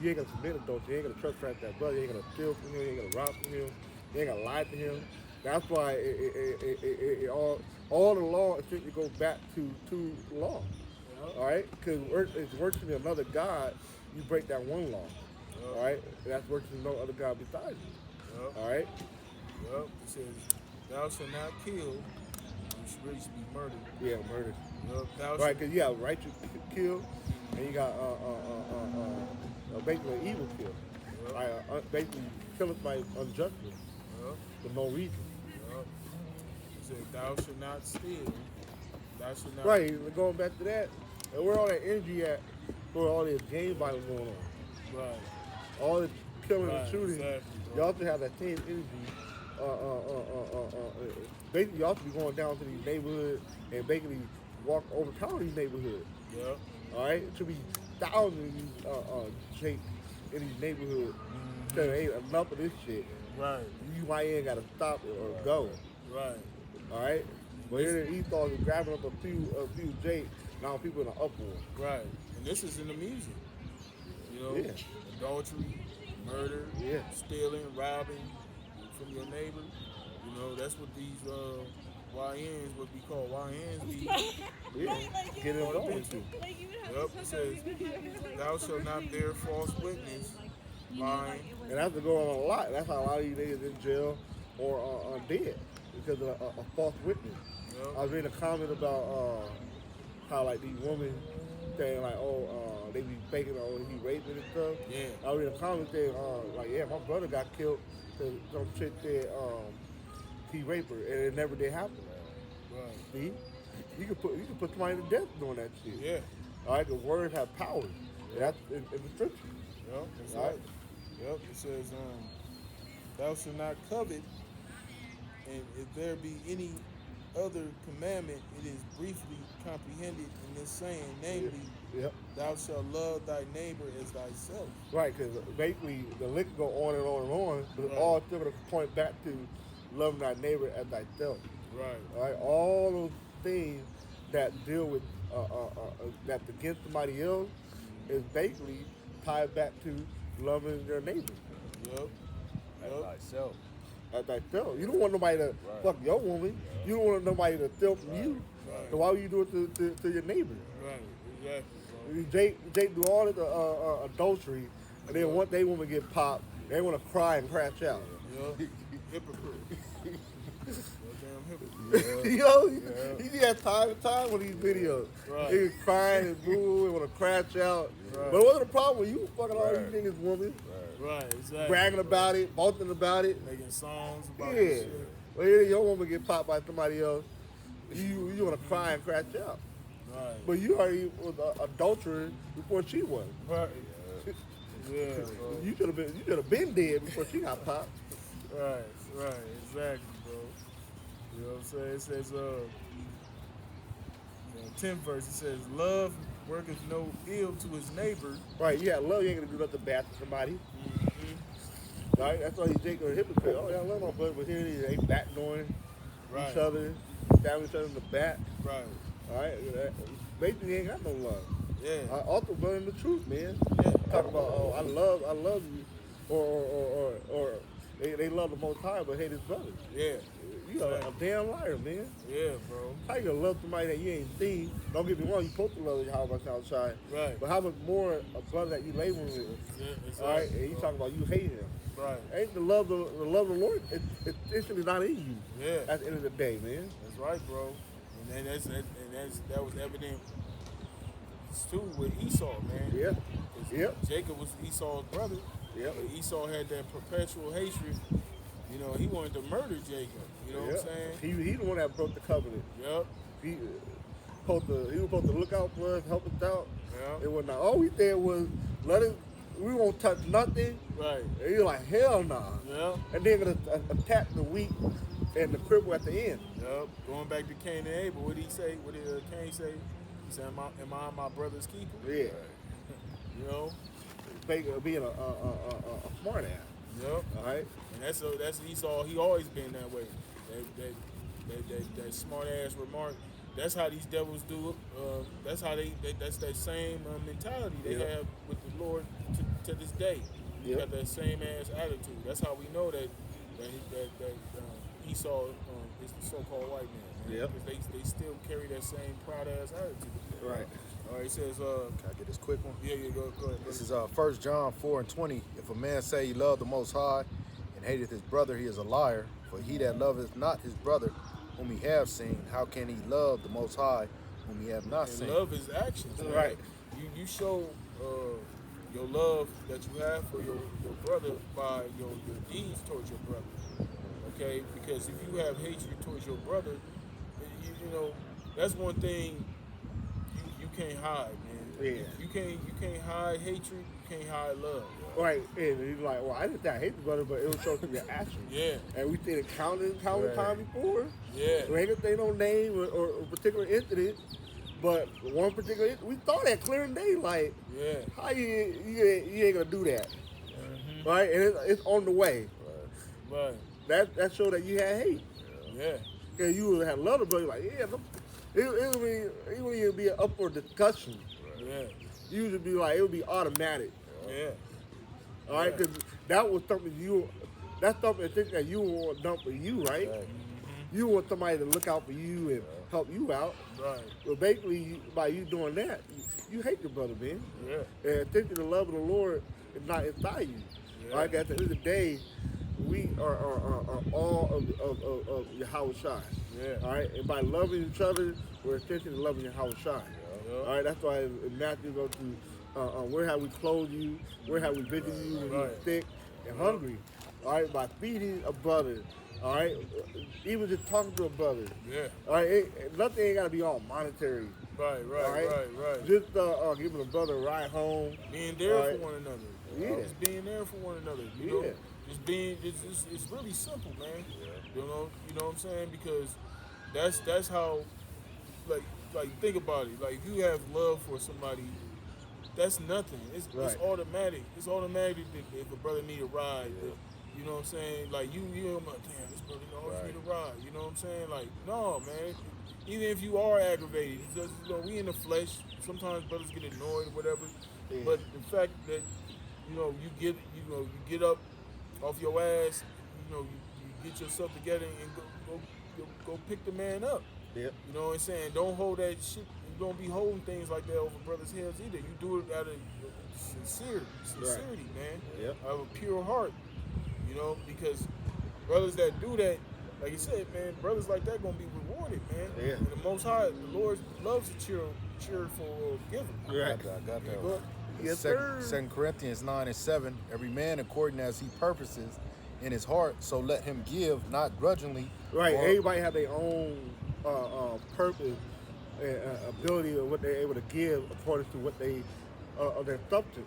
you ain't gonna commit adultery. You ain't gonna trespass that brother. You ain't gonna steal from him. You ain't gonna rob from him. You ain't gonna lie to him. That's why it all the law essentially goes back to law. Yep. All right, because it's worshiping another God. You break that one law. Yep. All right, and that's worshiping no other God besides you. Yep. All right, Yep. It says, thou shalt not kill, which really should be murder. yeah, murder. Yep. Thou Right, shalt, because you have right to kill, and you got basically an evil kill. Yep. Like, basically killing somebody unjustly Yep. for no reason. Yep. It says, thou shalt not steal. Thou shalt not. Right, going back to that, and where all that energy at? Where all this gang violence going on? Right. All this killing Right, and shooting. exactly, You bro. also have that same energy. Basically, you also be going down to these neighborhoods and basically walk overtown these neighborhoods. Yep. All right, it should be thousands of these Jake in these neighborhoods. Saying, hey, enough of this shit. Right. You YN got to stop it or go. Right. All right, but here in Esau is grabbing up a few Jake. Now people in an uproar. Right. And this is in the music. You know, Yeah. adultery, murder, Yeah. stealing, robbing from your neighbor. You know, that's what these YNs, what we call YNs, be. Yeah, get involved into. Yep. It says, thou shalt not bear false witness, lying. And that's to go on a lot. That's how a lot of these niggas in jail or are dead because of a false witness. I Yep. was reading a comment about how like these women saying like, they be faking, he raped me and stuff. Yeah. I was reading a comment saying, like, yeah, my brother got killed because some chick said he raped her, and it never did happen. Right. See, you can put somebody to death doing that shit. Yeah. All right, the words have power. And that's in the scripture. Yep. That's Right. right. Yep. It says, thou shalt not covet, and if there be any other commandment, it is briefly comprehended in this saying, namely, Yep. thou shalt love thy neighbor as thyself. Right, because basically the list go on and on and on, but Right. all still going to point back to loving thy neighbor as thyself. Right. All right, all those things that deal with that's against somebody else is basically tied back to loving your neighbor Yep. As Yep. thyself. as thyself. You don't want nobody to fuck your woman. You don't want nobody to steal from you. Right. So why would you do it to your neighbor? Right. Exactly, bro. Jake do all this adultery, and then one day woman get popped, they want to cry and crash out. Yeah. Hypocrite. Goddamn hypocrite. You know, you see that time and time on these videos. Right. They crying and boo and want to crash out. Right. But what's the problem with you fucking all these niggas, women, Right, exactly. bragging about it, boasting about it? Making songs about Yeah. this shit. Well, here your woman get popped by somebody else. You want to cry and crash out. Right. But you already was adulterer before she was. Right. Yeah, bro. You should have been dead before she got popped. Right, exactly, bro. You know what I'm saying? It says, 10th verse, it says, love worketh no ill to his neighbor. Right, yeah, love you ain't gonna do nothing bad to somebody. Mm-hmm. Right, that's why he's Jacob a hypocrite. Oh, yeah, I love my brother, but here it is, they backdooring each other, stabbing each other in the back. Right. All right, basically he ain't got no love. Yeah. I also learning the truth, man. Yeah. Talk about, oh, I love you, or they love the Most High but hate his brother. Yeah. You a damn liar, man. Yeah, bro. How you gonna love somebody that you ain't seen? Don't get me wrong, you supposed to love how much outside. Right. But how much more a brother that you laboring with? Yeah, exactly, All right, and you bro. talking about you hate him. Right. Ain't the love of the Lord? It's essentially not in you. Yeah. At the end of the day, man. That's right, bro. And that was evident too with Esau, man. Yeah. 'Cause Yep. Jacob was Esau's brother. Yep. But Esau had that perpetual hatred. You know, he wanted to murder Jacob. You know what I'm saying? He the one that broke the covenant. Yep. He was supposed to look out for us, help us out. Yeah. It was not. All we did was we won't touch nothing. Right. And you're like, hell nah. Yep. And then gonna attack the weak and the cripple at the end. Yep. Going back to Cain and Abel, what did he say? What did Cain say? He said, "Am I my brother's keeper?" Yeah. You know. Being a smart ass. Yep. All right. And that's Esau. He always been that way. That smart ass remark. That's how these devils do it. That's how that's that same mentality they have with the Lord to this day. You got that same ass attitude. That's how we know that Esau is the so-called white man. Yep. Because they still carry that same proud ass attitude. Right. All right. It says. Can I get this quick one? Yeah. Go ahead. This is 1 John 4:20. If a man say he loved the Most High and hateth his brother, he is a liar. For he that loveth not his brother whom he have seen, how can he love the Most High whom he have not And seen? love is actions, man. Right. You show your love that you have for your brother by your deeds towards your brother. Okay? Because if you have hatred towards your brother, you know, that's one thing you can't hide, man. Yeah. You can't hide hatred, you can't hide love. Right. And he's like, well, I didn't say I hate the brother, but it was show through your actions. Yeah. And we seen it countless time before. Yeah. We ain't gonna say no name or a particular incident, but one particular we thought that clear and day, like, Yeah. how you ain't gonna do that, Mm-hmm. right? And it's on the way. Right. That showed that you had hate. Yeah. Cause you would have loved the brother, like, yeah, it wouldn't even be up for discussion. Yeah. You would be like, it would be automatic. Yeah. All right, because that was something that's something that you want done for you, right? You want somebody to look out for you and help you out. Right. Well, basically, by you doing that, you hate your brother, man. Yeah. And thinking the love of the Lord is not inside you. Yeah. Like at the end of the day, we are all of Yahweh Shai. Yeah. All right, and by loving each other, we're essentially loving Yahweh Shai. Yeah. All right, that's why in Matthew go to where have we clothed you, where have we visited you when you were sick and hungry. All right, by feeding a brother. All right, even just talking to a brother. Yeah. All right, nothing ain't gotta be all monetary. Right. All right? Just giving a brother a ride home. Being there All right. for one another. Yeah. Just being there for one another. You know? Just being. It's really simple, man. You know what I'm saying? Because that's how. Like think about it. Like if you have love for somebody, that's nothing. It's automatic. It's automatic that if a brother need a ride. You know what I'm saying? Like you like, damn, this brother always need a ride. You know what I'm saying? Like, no, man. Even if you are aggravated, it's just, we in the flesh. Sometimes brothers get annoyed or whatever. Yeah. But the fact that you get up off your ass, you get yourself together and go pick the man up. Yep. You know what I'm saying? Don't hold that shit. You don't be holding things like that over brothers' heads either. You do it out of sincerity, man. Yep. Out of a pure heart. You know, because brothers that do that, like you said, man, brothers like that gonna be rewarded, man. Yeah. And the Most High, the Lord loves a cheerful giver. Right. I got that. But Yes, sir. 2 Corinthians 9:7. Every man according as he purposes in his heart, so let him give, not grudgingly. Right. or- Everybody have their own purpose and ability of what they're able to give according to what they their substance.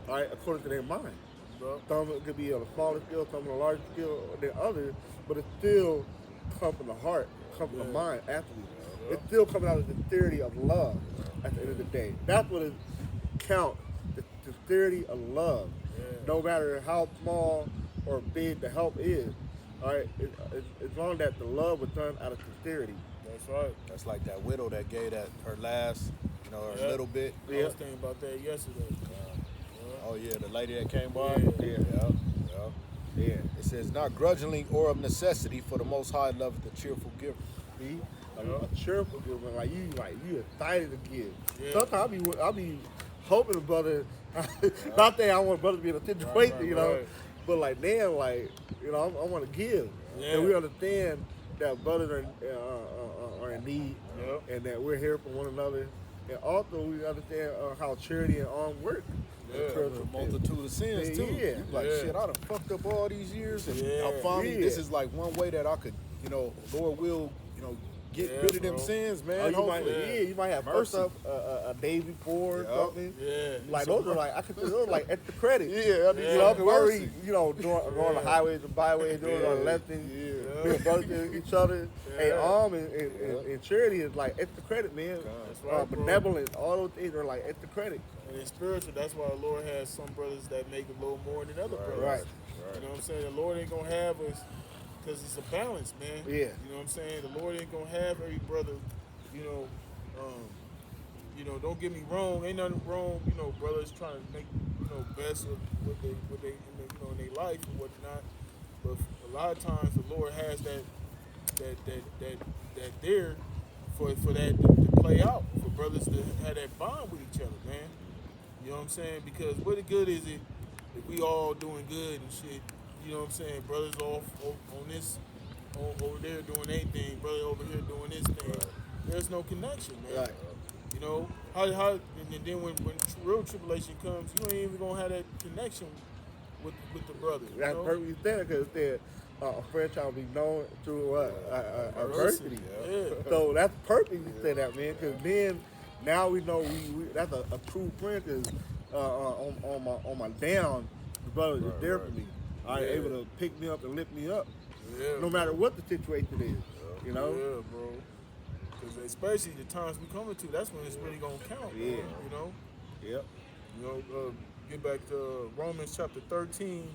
All right, according to their mind. bro, Some it could be on a smaller scale, some on a larger scale than others, but it still comes from the heart, comes from the mind, actually. It's still coming out of the sincerity of love at the end of the day. That's what it counts, the sincerity of love. No matter how small or big the help is, all right, as long as the love was done out of sincerity. that's right. That's like that widow that gave that her last, her Yeah. little bit. I was thinking about that yesterday. Oh yeah, the lady that came by. Yeah. Yeah. It says, not grudgingly or of necessity, for the Most High loveth the cheerful giver. See? A cheerful giver, like you excited to give. Yeah. Sometimes I'll be hoping the brother, not that I want brother to be in a situation, Right. but like damn, like I want to give, Yeah. and we understand that brothers are in need, Yep. and that we're here for one another, and also we understand how charity and arm work. Yeah. A multitude of sins too. Yeah. You like, Yeah. shit, I done fucked up all these years, and Yeah. I finally, Yeah. this is like one way that I could, Lord will, get Yeah, rid of them bro. sins, Oh, man. you might, Hopefully. you might have Mercy. fucked up a day before or Yup. something. Yeah. Like those are like I consider those like extra credit. Yeah, I need You know, some we're mercy. doing on the highways and byways, doing our lessons, Yeah. being brothers to each other. Hey, Yeah. and charity is like extra credit, man. That's right, bro. Benevolence, all those things are like extra credit. And it's spiritual. That's why the Lord has some brothers that make a little more than other brothers. Right. You know what I'm saying? The Lord ain't gonna have us because it's a balance, man. Yeah. You know what I'm saying? The Lord ain't gonna have every brother. Don't get me wrong. Ain't nothing wrong. Brothers trying to make best of what they in their life and whatnot. But a lot of times the Lord has that there for that to play out, for brothers to have that bond with each other, man. You know what I'm saying? Because what the good is it if we all doing good and shit? You know what I'm saying? Brothers off on this, over there doing their thing, brother over here doing this thing. There's no connection, man. Right. You know how and then when real tribulation comes, you ain't even gonna have that connection with the brother. You That's know? perfectly said because it said a friend shall be known through adversity. Yeah. So that's perfect you said that, man. Because then now we know we that's a true friend. Because on my down, the brother is there for me. Able to pick me up and lift me up, Yeah. no matter what the situation is. You know. Yeah, bro. Because especially the times we coming to, that's when it's really gonna count. Yeah. Bro, you know. Yep. Get back to Romans chapter 13,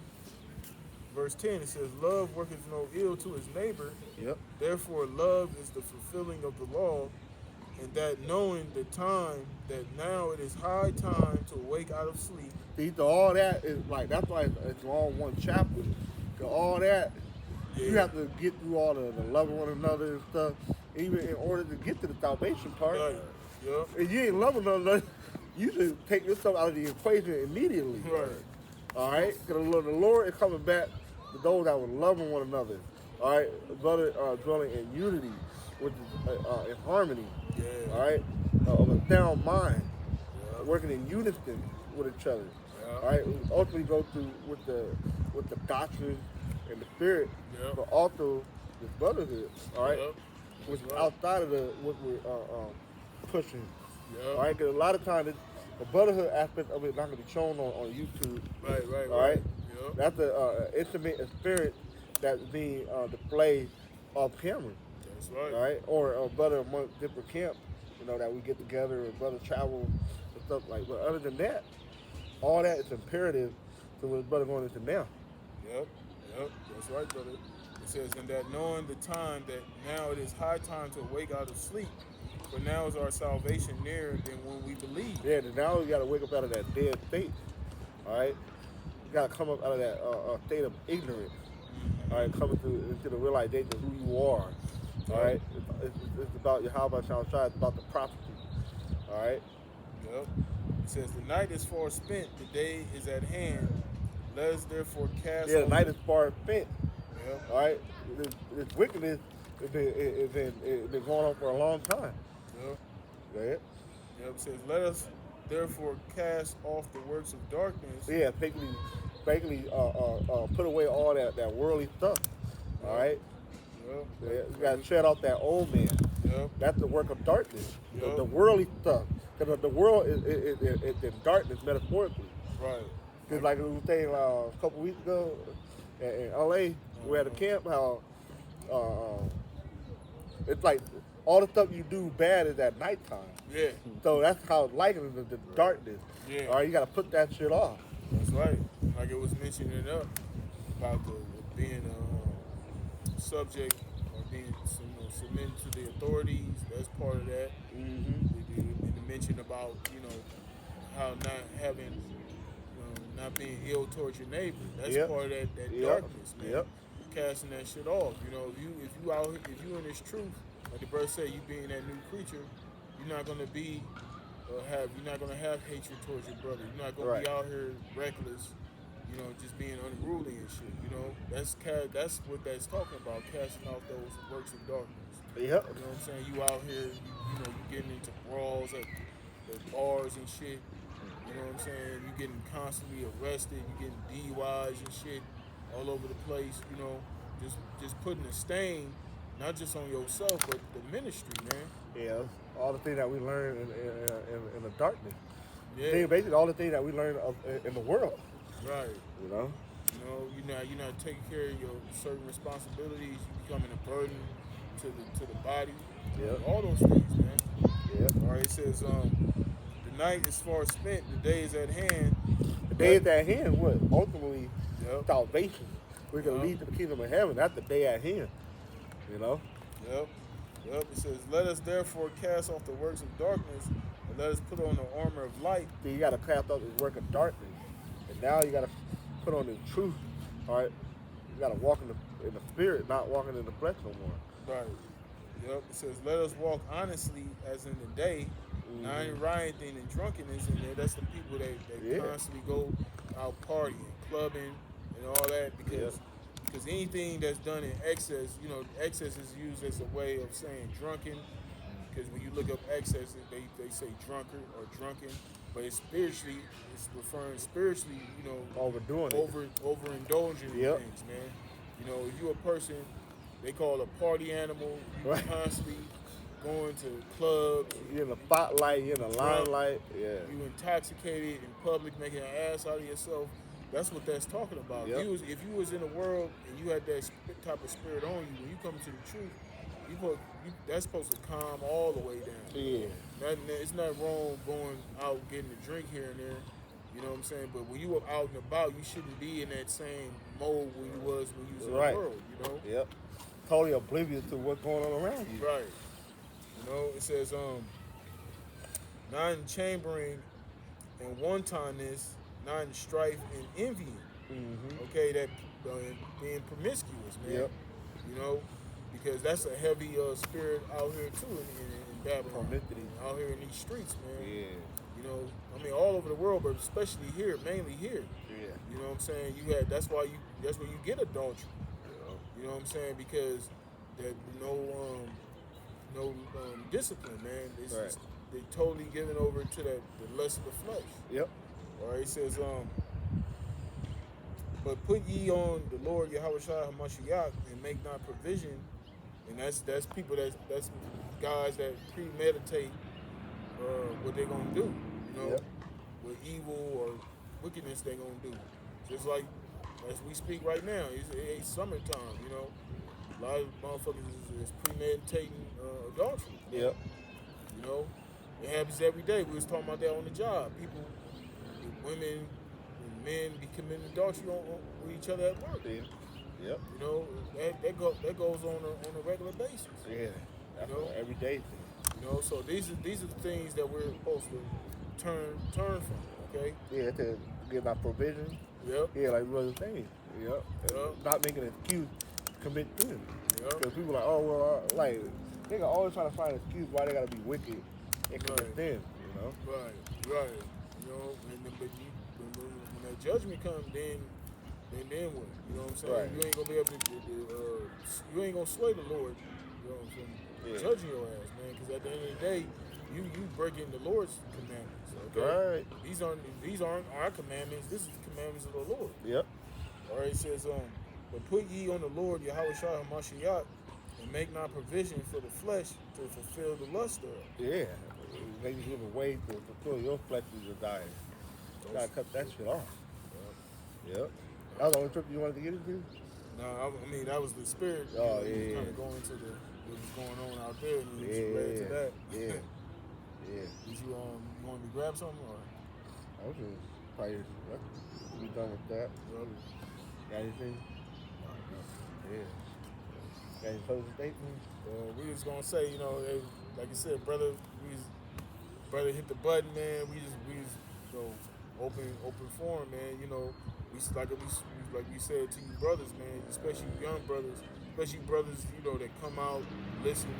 verse 10. It says, "Love worketh no ill to his neighbor. Yep. Therefore, love is the fulfilling of the law, and that knowing the time that now it is high time to awake out of sleep." See, so all that is like that's why it's all one chapter. Cause all that you have to get through all the loving one another and stuff, even in order to get to the salvation part. Right. Yep. If you ain't loving one another, you should take yourself out of the equation immediately. Right. All right, because the Lord is coming back to those that were loving one another. All right, brother, dwelling in unity, which is in harmony. Yeah. All right, of a sound mind, working in unison with each other. All right, we ultimately go through with the doctrine and the spirit, Yeah. but also this brotherhood. All right, Yep. which is Right. outside of what we're pushing. Yep. All right, because a lot of times the brotherhood aspect of it not going to be shown on YouTube. Right. All right, Yep. that's the intimate experience that's being displayed off camera. That's right. All right, or a brother among different camps, that we get together and brother travel and stuff like. But other than that, all that is imperative to what brother going into now. Yep. That's right, brother. It says, "And that knowing the time that now it is high time to awake out of sleep, for now is our salvation nearer than when we believe." Yeah, then now you got to wake up out of that dead state. All right, you got to come up out of that state of ignorance. All right, coming into the realization of who you are. All right, it's about Yahweh Shai. It's about the prophecy. All right. Yep. It says the night is far spent, the day is at hand. Let us therefore cast Yeah, the off night is far spent. Yep. All right, this wickedness has been going on for a long time. Yep. Go ahead. Yep. It says, let us therefore cast off the works of darkness. Yeah, basically, put away all that worldly stuff. Yep. All right. Yep. Yeah, you gotta shed off that old man. Yep. That's the work of darkness. Yep. The worldly stuff. Because the world is in darkness metaphorically. Right. Because like we were saying a couple weeks ago in LA, we had a camp. How it's like all the stuff you do bad is at nighttime. Yeah. So that's how it's likened to the darkness. Yeah. All right, you got to put that shit off. That's right. Like it was mentioned up about the being subject or being submitted to the authorities. That's part of that. Mm-hmm. And the mention about how not having not being ill towards your neighbor. That's Yep. part of that Yep. darkness, man. Yep. Casting that shit off. If you out here, if you in this truth, like the bird said, you being that new creature, you're not gonna be you're not gonna have hatred towards your brother. You're not gonna be out here reckless, just being unruly and shit. That's what that's talking about, casting off those works of darkness. Yep. You know what I'm saying? You out here, you getting into brawls at bars and shit. You know what I'm saying? You getting constantly arrested. You getting DUIs and shit all over the place. Just putting a stain, not just on yourself, but the ministry, man. Yeah, all the things that we learn in the darkness. Yeah. Basically, all the things that we learn in the world. Right. You know. You're not taking care of your certain responsibilities. You becoming a burden to the body. Yeah. All those things, man. Yeah. All right. It says the night is far spent, the day is at hand. The day is at hand. What? Ultimately, Yep. salvation. We're gonna lead to the kingdom of heaven. That's the day at hand. You know. Yep. It says, let us therefore cast off the works of darkness, and let us put on the armor of light. So you gotta cast off this work of darkness, and now you gotta put on the truth. All right. You gotta walk in the spirit, not walking in the flesh no more. Right. Yep. It says, let us walk honestly as in the day, not in rioting and drunkenness in there. That's the people that constantly go out partying, clubbing, and all that because anything that's done in excess, excess is used as a way of saying drunken. Because when you look up excess, they say drunkard or drunken, but it's referring spiritually, Overdoing overindulging in things, man. If you're a person they call a party animal, you constantly going to clubs. You're in the spotlight, you're in the limelight. Yeah. You intoxicated in public, making an ass out of yourself. That's what that's talking about. Yep. If you was in the world and you had that type of spirit on you, when you come to the truth, that's supposed to calm all the way down. Yeah. It's not wrong going out getting a drink here and there. You know what I'm saying? But when you were out and about, you shouldn't be in that same mode when you was in the world. Yep. Totally oblivious to what's going on around you. Right. It says, not in chambering and wantonness, not in strife and envying. Mm-hmm. Okay, that being promiscuous, man. Yep. Because that's a heavy spirit out here too in Babylon. Promiscuity. Out here in these streets, man. Yeah. All over the world, but especially here, mainly here. Yeah. You know what I'm saying? That's where you get adultery. You know what I'm saying? Because there's no discipline, man. They're totally given over to the lust of the flesh. Yep. All right, it says, but put ye on the Lord Yahweh Shai HaMashiach and make not provision. And that's people that's guys that premeditate what they're gonna do. What evil or wickedness they're gonna do. Just like as we speak right now, it's summertime. A lot of motherfuckers is premeditating adultery. Yep. It happens every day. We was talking about that on the job. People, women, and men be committing adultery with each other at work. Yeah. Yep. That goes on a regular basis. Yeah. That's an everyday thing. So these are the things that we're supposed to turn from. Okay. Yeah, to give our provision. Yep. Yeah, like we were saying. Yep. Yep. Not making an excuse to commit sin. Because people like, oh, well, like, they can always try to find an excuse why they got to be wicked and commit sin, you know? Right. You know, and then, but when that judgment comes, then what? You know what I'm saying? Right. You ain't gonna be able to, you ain't gonna sway the Lord, you know, from judging your ass, man. Because at the end of the day, you breaking the Lord's commandments. Okay? Right. These aren't our commandments. This is the commandments of the Lord. Yep. All right. It says, but put ye on the Lord Yahweh Shah Hamashiach, and make not provision for the flesh to fulfill the lust thereof. Yeah. They just give a way to fulfill your fleshly desires. You gotta cut that shit off. Yep. That was the only trip you wanted to get into? No, I mean that was the spirit. Oh, Kind of going into what was going on out there, and you just led to that. Yeah. Did you want me to grab something or? I was just probably be done with that. Got anything? Yeah. Got any closing statements? We was gonna say, you know, like I said, brother hit the button, man. We just you know, open forum, man. You know, we like we said to you brothers, man, especially young brothers, you know, that come out, listen.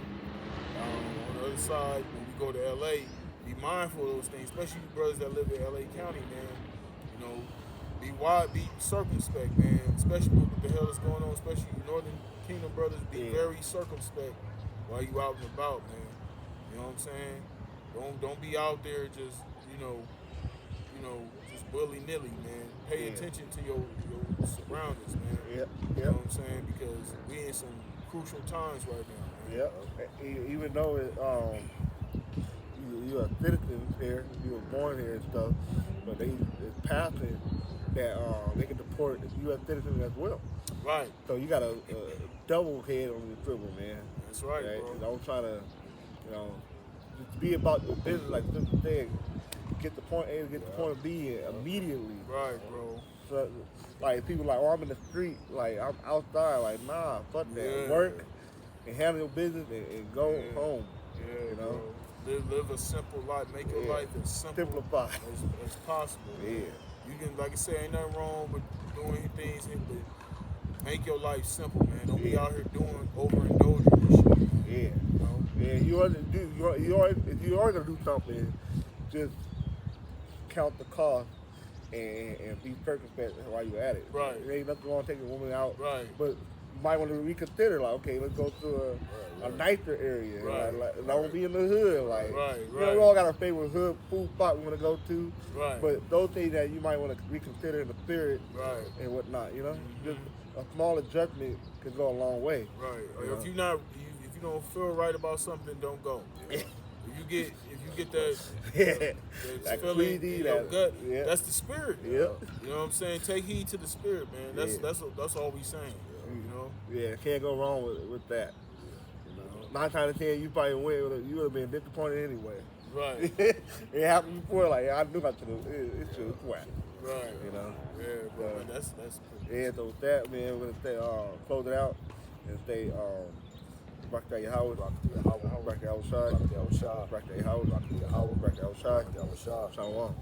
On the other side, when we go to LA, be mindful of those things, especially you brothers that live in LA County, man. You know, be circumspect, man. Especially with what the hell is going on, especially you Northern Kingdom brothers, be very circumspect while you out and about, man. You know what I'm saying? Don't be out there just, you know, just willy-nilly, man. Pay attention to your surroundings, man. Yep. You know what I'm saying? Because we in some crucial times right now, man. Yep. Even though you're a citizen here, you were born here and stuff, but it's passing that they can deport U.S. citizens as well. Right. So you got a double head on your swivel, man. That's right, bro. Don't try to, you know, just be about the business like this thing. Get the point A to get the point B immediately. Right, bro. So, like people like, oh, I'm in the street, like I'm outside, like nah, fuck that. Yeah. Work and handle your business and go home. Yeah, you know. Live a simple life. Make your life as simple Simplify as possible. Yeah. You can, like I said, ain't nothing wrong with doing things, but make your life simple, man. Don't be out here doing overindulging and shit, man. Yeah. You know? Yeah. If you are gonna do something, just count the cost and be circumspect while you're at it. Right. There ain't nothing wrong taking a woman out. Right. But you might want to reconsider, like, okay, let's go to a nicer area. Right. Like don't be in the hood. Like, Right. you know, we all got a favorite hood food spot we want to go to. Right. But those things that you might want to reconsider in the spirit and whatnot, you know? Just a small adjustment could go a long way. Right. You Or if you don't feel right about something, don't go. If you get that, that feeling in your gut, that's the spirit. Yep. You know what I'm saying? Take heed to the spirit, man. That's all we saying. You know? Yeah, can't go wrong with that. You know? 9 times out of 10, you probably you would have been disappointed anyway. Right. It happened before, like, I knew I should have. It should have whacked. Right. You know? Yeah, bro. Man, that's Yeah, so with that, man, we're going to stay, close it out and stay, rock that your house, rock that outside, rock that house, rock that house, Shalom.